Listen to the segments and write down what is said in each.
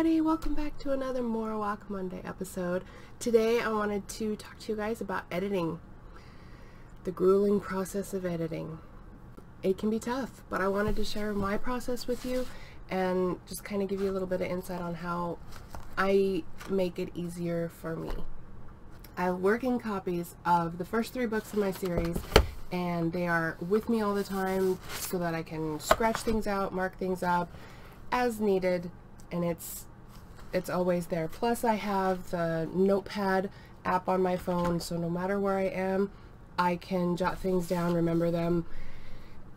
everybody, welcome back to another More Walk Monday episode. Today I wanted to talk to you guys about editing. The grueling process of editing. It can be tough, but I wanted to share my process with you and just kind of give you a little bit of insight on how I make it easier for me. I have working copies of the first 3 books in my series, and they are with me all the time so that I can scratch things out, mark things up as needed, and it's always there. Plus I have the notepad app on my phone, so no matter where I am, I can jot things down, remember them.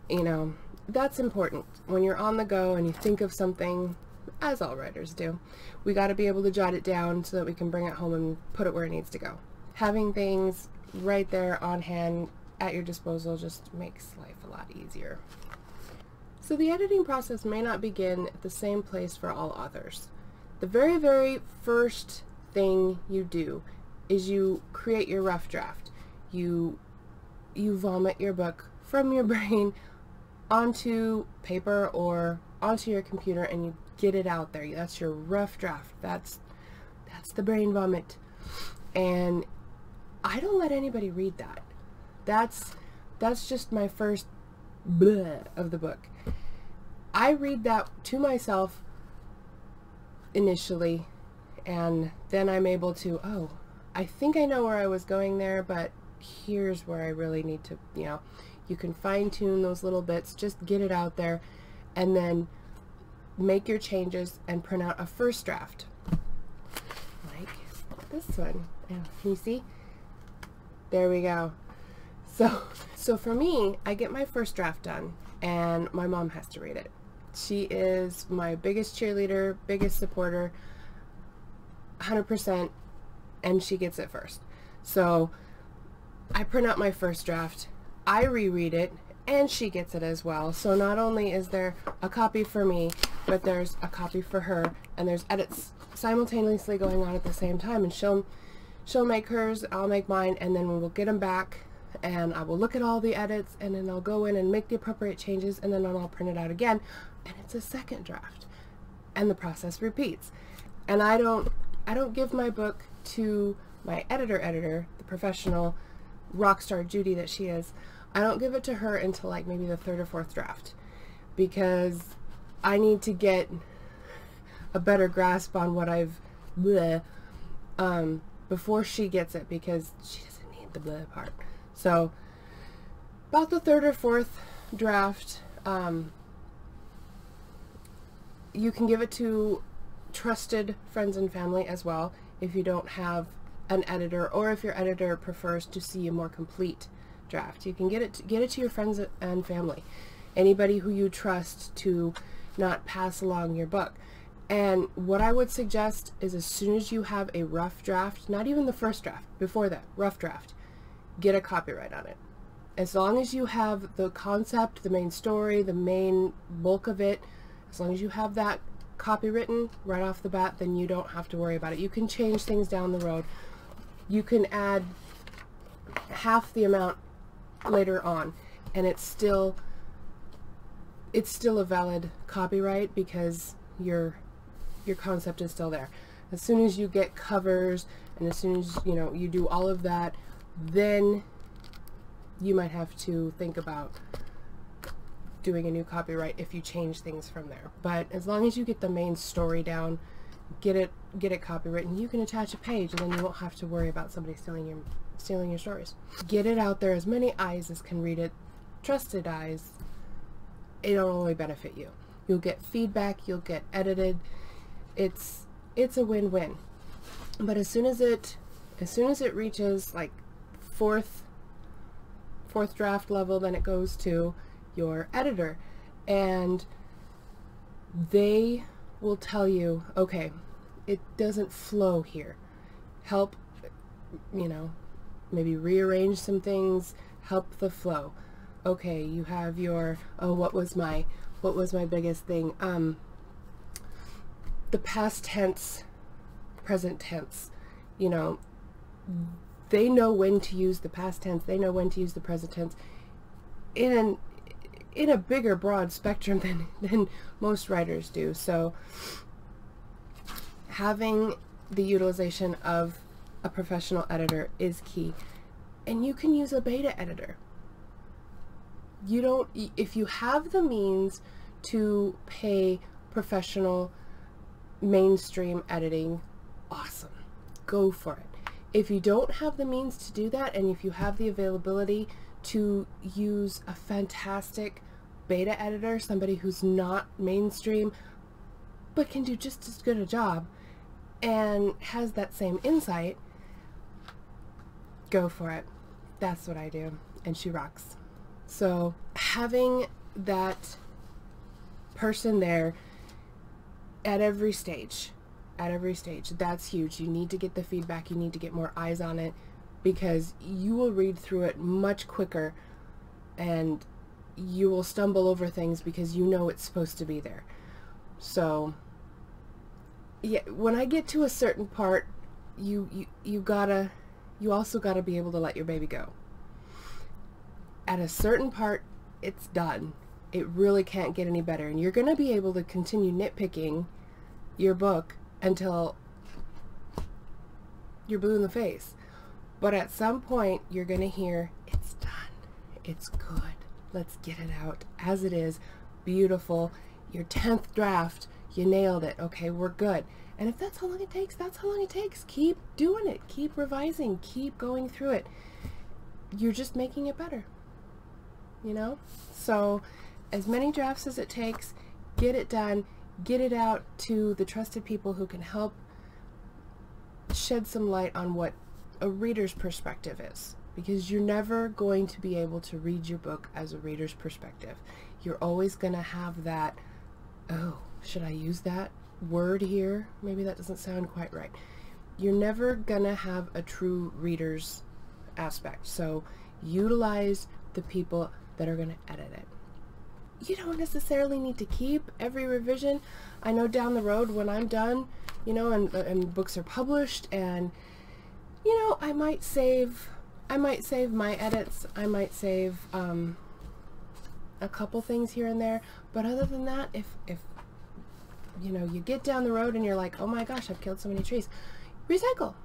You know, that's important. When you're on the go and you think of something, as all writers do, we got to be able to jot it down so that we can bring it home and put it where it needs to go. Having things right there on hand at your disposal just makes life a lot easier. So the editing process may not begin at the same place for all authors. The very, very first thing you do is you create your rough draft. You vomit your book from your brain onto paper or onto your computer and you get it out there. That's your rough draft. That's the brain vomit. And I don't let anybody read that. That's just my first bleh of the book. I read that to myself initially, and then I'm able to, oh, I think I know where I was going there, but here's where I really need to, you can fine-tune those little bits, just get it out there, and then make your changes and print out a first draft. Like this one. Can you see? There we go. So for me, I get my first draft done, and my mom has to read it. She is my biggest cheerleader, biggest supporter, 100%, and she gets it first. So I print out my first draft, I reread it, and she gets it as well. So not only is there a copy for me, but there's a copy for her, and there's edits simultaneously going on at the same time, and she'll make hers, I'll make mine, and then we'll get them back, and I will look at all the edits, and then I'll go in and make the appropriate changes, and then I'll print it out again, and it's a second draft, and the process repeats. And I don't give my book to my editor, the professional rock star Judy that she is. I don't give it to her until like maybe the 3rd or 4th draft, because I need to get a better grasp on what I've bleh, before she gets it, because she doesn't need the bleh part. So about the 3rd or 4th draft, you can give it to trusted friends and family as well if you don't have an editor, or if your editor prefers to see a more complete draft. You can get it to your friends and family, anybody who you trust to not pass along your book. And what I would suggest is, as soon as you have a rough draft, not even the first draft, before that, rough draft, get a copyright on it. As long as you have the concept, the main story, the main bulk of it, as long as you have that copywritten right off the bat, then you don't have to worry about it. You can change things down the road. You can add half the amount later on, and it's still a valid copyright, because your concept is still there. As soon as you get covers, and as soon as you do all of that, then you might have to think about doing a new copyright if you change things from there. But as long as you get the main story down, get it copywritten, you can attach a page, and then you won't have to worry about somebody stealing your stories. Get it out there, as many eyes as can read it, trusted eyes. It'll only benefit you. You'll get feedback, you'll get edited. It's a win-win. But as soon as it reaches like fourth draft level, then it goes to your editor, and they will tell you, okay, it doesn't flow here. Help, maybe rearrange some things, help the flow. Okay, you have your, oh, what was my biggest thing? The past tense, present tense, they know when to use the past tense, they know when to use the present tense in a bigger, broad spectrum than most writers do. So having the utilization of a professional editor is key. And you can use a beta editor. You don't, if you have the means to pay professional mainstream editing, awesome, go for it. If you don't have the means to do that, and if you have the availability to use a fantastic beta editor, somebody who's not mainstream but can do just as good a job and has that same insight, go for it. That's what I do, and she rocks. So having that person there at every stage, that's huge. You need to get the feedback, you need to get more eyes on it, because you will read through it much quicker and you will stumble over things because you know it's supposed to be there. So yeah, when I get to a certain part, you also gotta be able to let your baby go. At a certain part, it's done. It really can't get any better, and you're gonna be able to continue nitpicking your book until you're blue in the face. But at some point, you're gonna hear, it's done, it's good, let's get it out as it is, beautiful, your 10th draft, you nailed it, okay, we're good. And if that's how long it takes, that's how long it takes. Keep doing it, keep revising, keep going through it. You're just making it better, you know? So as many drafts as it takes, get it done, get it out to the trusted people who can help shed some light on what a reader's perspective is, because you're never going to be able to read your book as a reader's perspective. You're always going to have that, oh, should I use that word here? Maybe that doesn't sound quite right. You're never going to have a true reader's aspect. So utilize the people that are going to edit it. You don't necessarily need to keep every revision. I know down the road when I'm done, you know, and books are published, and you know, I might save my edits, I might save a couple things here and there, but other than that, if you know, you get down the road and you're like, oh my gosh, I've killed so many trees, recycle.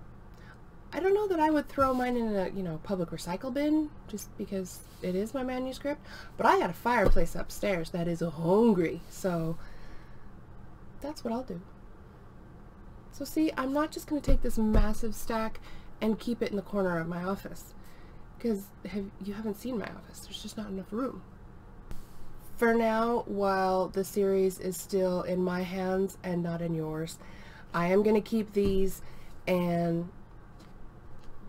I don't know that I would throw mine in a, you know, public recycle bin just because it is my manuscript, but I got a fireplace upstairs that is hungry, so that's what I'll do. So see, I'm not just going to take this massive stack and keep it in the corner of my office, because you haven't seen my office. There's just not enough room. For now, while the series is still in my hands and not in yours, I am going to keep these, and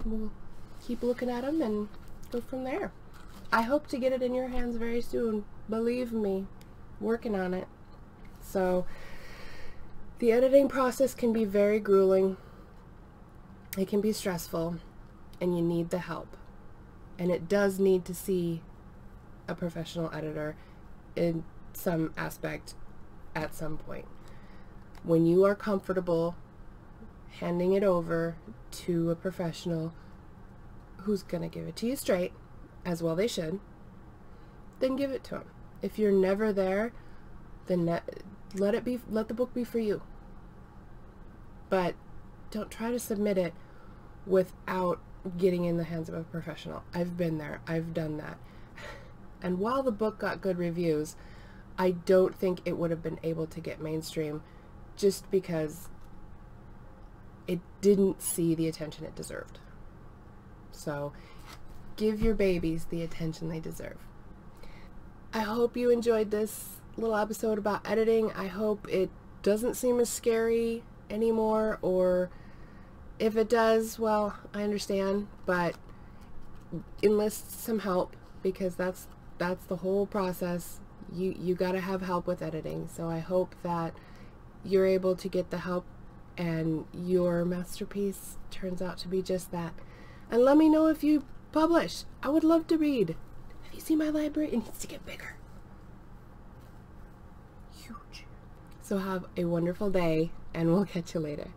we'll keep looking at them and go from there. I hope to get it in your hands very soon. Believe me, working on it. So the editing process can be very grueling. It can be stressful, and you need the help. And it does need to see a professional editor in some aspect at some point. When you are comfortable handing it over to a professional who's going to give it to you straight, as well they should, then give it to them. If you're never there, then let the book be for you. But don't try to submit it without getting in the hands of a professional. I've been there. I've done that. And while the book got good reviews, I don't think it would have been able to get mainstream just because it didn't see the attention it deserved. So give your babies the attention they deserve. I hope you enjoyed this little episode about editing. I hope it doesn't seem as scary anymore, or if it does, well, I understand, but enlist some help, because that's the whole process. You got to have help with editing. So I hope that you're able to get the help and your masterpiece turns out to be just that. And let me know if you publish. I would love to read. Have you seen my library? It needs to get bigger. Huge. So have a wonderful day, and we'll catch you later.